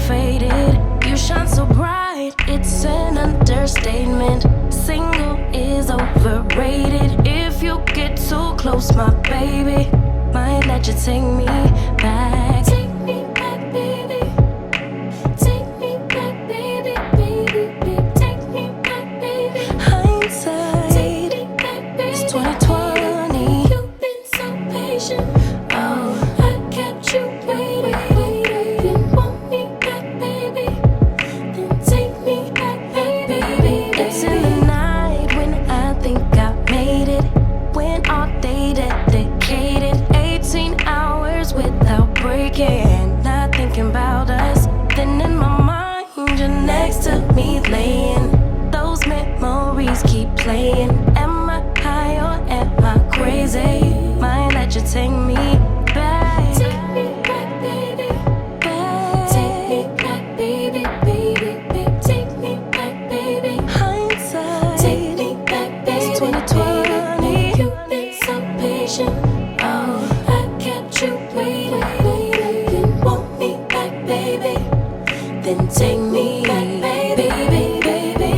faded. You shine so bright, it's an understatement. Single is overrated. If you get too close, my baby, might let you take me back. Take me back, baby. Take me back, baby, baby, baby. Take me back, baby. Hindsight, take me back, baby. It's 2020. You've been so patient. Oh, I kept you waiting. You want me back, baby? Then take me back, baby. It's in the night when I think I made it. When all day dedicated, 18 hours without breaking. Not thinking about us. Then in my mind, you're next to me laying. Those memories keep playing. Am I high or am I crazy? Might let you take me back. Take me back, baby. Back. Take me back, baby, baby, baby. Take me back, baby. Hindsight, take me back, baby. It's 2020. You've been so patient. Oh, I kept you waiting. You want me back, baby? Then take me back, baby, baby.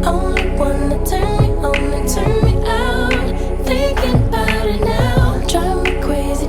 Only wanna turn me on and turn me out. Thinking about it now, drive me crazy.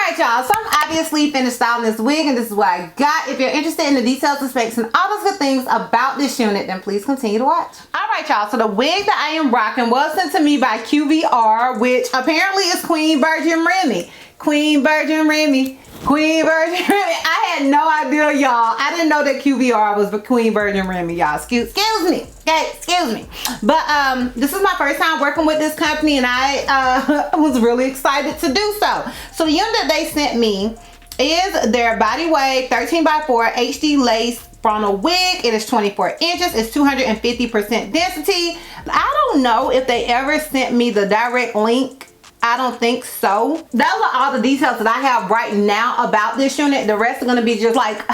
Alright y'all, so I'm obviously finished styling this wig and this is what I got. If you're interested in the details, the specs, and all those good things about this unit, then please continue to watch. Alright y'all, so the wig that I am rocking was sent to me by QVR, which apparently is Queen Virgin Remy. Queen Virgin Remy. Queen Virgin Remy. I had no idea, y'all. I didn't know that QVR was Queen Virgin Remy, y'all. Excuse me. Okay, excuse me. But this is my first time working with this company, and I was really excited to do so. So the unit that they sent me is their Body Wave 13x4 HD lace frontal wig. It is 24 inches. It's 250% density. I don't know if they ever sent me the direct link. I don't think so. Those are all the details that I have right now about this unit. The rest are going to be just like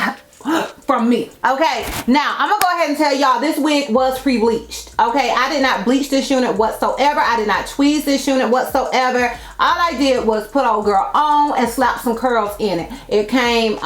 from me. Okay, now I'm gonna go ahead and tell y'all this wig was pre-bleached. Okay, I did not bleach this unit whatsoever. I did not tweeze this unit whatsoever. All I did was put old girl on and slap some curls in it. It came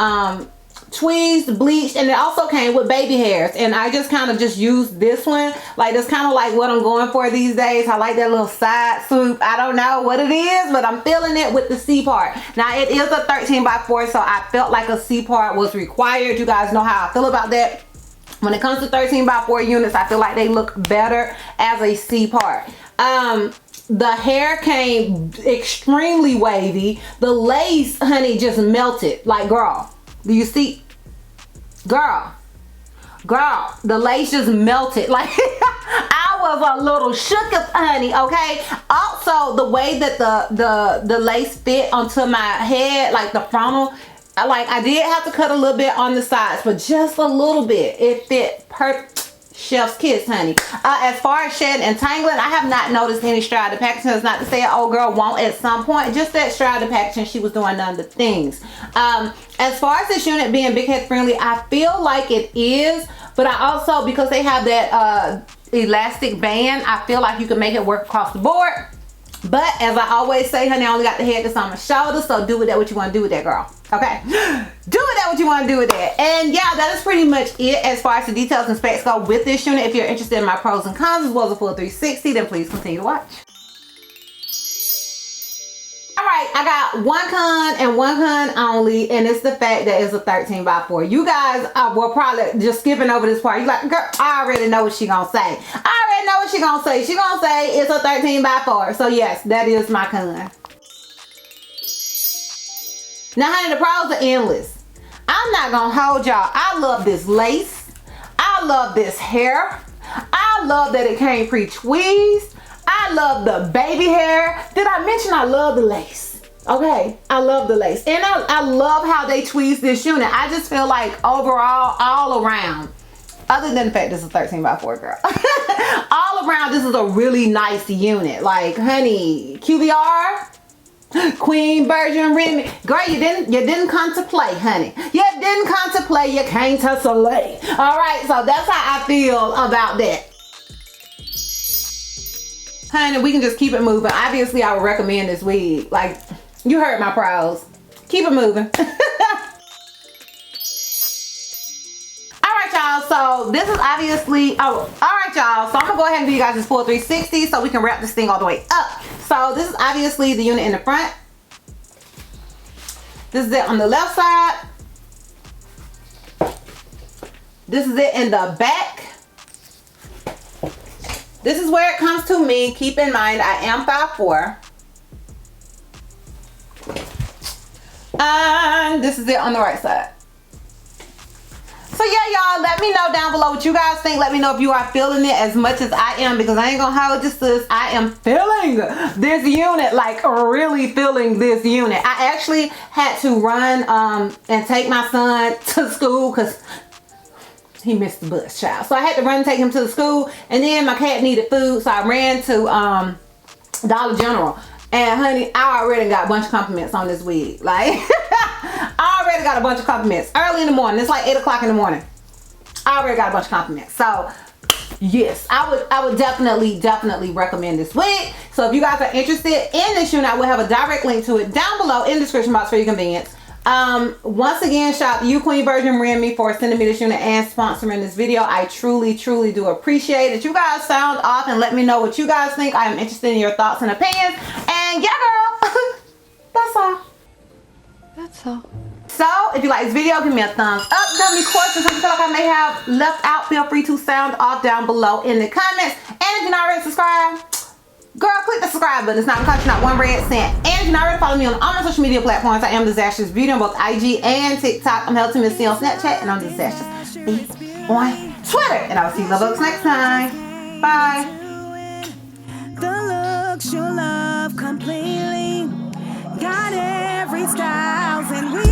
tweezed, bleached, and it also came with baby hairs, and I just kind of just used this one. Like, that's kind of like what I'm going for these days. I like that little side swoop. I don't know what it is, but I'm feeling it with the C part. Now it is a 13x4, so I felt like a C part was required. You guys know how I feel about that. When it comes to 13x4 units, I feel like they look better as a C part. The hair came extremely wavy. The lace, honey, just melted. Like, girl, do you see? Girl, the lace just melted. Like, I was a little shook up, honey. Okay, also the way that the lace fit onto my head, like the frontal, like I did have to cut a little bit on the sides, but just a little bit. It fit perfect. Chef's kiss, honey. As far as shedding and tangling, I have not noticed any strata packaging. It's not to say an old girl won't at some point. Just that strata packaging, she was doing none of the things. As far as this unit being big head friendly, I feel like it is, but I also, because they have that elastic band, I feel like you can make it work across the board. But as I always say, honey, I only got the head that's on my shoulder, so do with that what you want to do with that, girl. Okay? Do with that what you want to do with that. And yeah, that is pretty much it as far as the details and specs go with this unit. If you're interested in my pros and cons as well as a full 360, then please continue to watch. Alright, I got one con and one con only, and it's the fact that it's a 13x4. You guys were probably just skipping over this part. You're like, girl, I already know what she gonna say. I already know what she gonna say. She gonna say it's a 13x4. So yes, that is my con. Now, honey, the pros are endless. I'm not gonna hold y'all. I love this lace. I love this hair. I love that it came pre-tweezed. I love the baby hair. Did I mention I love the lace? Okay, I love the lace. And I love how they tweezed this unit. I just feel like overall, all around, other than the fact this is a 13x4, girl. All around, this is a really nice unit. Like, honey, QVR, Queen Virgin Remy. Girl, you didn't come to play, honey. You didn't come to play, you came to slay. Alright, so that's how I feel about that. Honey, we can just keep it moving. Obviously, I would recommend this wig. Like, you heard my pros. Keep it moving. Alright, y'all. So, this is obviously... Oh, alright, y'all. So, I'm going to go ahead and give you guys this full 360 so we can wrap this thing all the way up. So, this is obviously the unit in the front. This is it on the left side. This is it in the back. This is where it comes to me. Keep in mind, I am 5'4". And this is it on the right side. So yeah, y'all, let me know down below what you guys think. Let me know if you are feeling it as much as I am, because I ain't gonna hold you, sis. I am feeling this unit, like really feeling this unit. I actually had to run and take my son to school because he missed the bus, child. So I had to run and take him to the school, and then my cat needed food, so I ran to Dollar General. And honey, I already got a bunch of compliments on this wig. Like, I already got a bunch of compliments early in the morning. It's like 8 o'clock in the morning. I already got a bunch of compliments. So yes, I would definitely recommend this wig. So if you guys are interested in this unit, I will have a direct link to it down below in the description box for your convenience. Once again, shout out to you, Queen Virgin Remy, for sending me this unit and sponsoring this video. I truly do appreciate it. You guys sound off and let me know what you guys think. I am interested in your thoughts and opinions. And yeah, girl, that's all. That's all. So, if you like this video, give me a thumbs up. If you have any questions, something you feel like I may have left out, feel free to sound off down below in the comments. And if you're not already subscribed, girl, click the subscribe button. It's not gonna cost you not one red cent. And if you're not already following me on all my social media platforms, I am DizastrousBeauty on both IG and TikTok. I'm Healthy Miss C on Snapchat, and I'm DizastrousBeauty on Twitter. And I will see you love next time. Bye. The looks you love completely. Got every style and we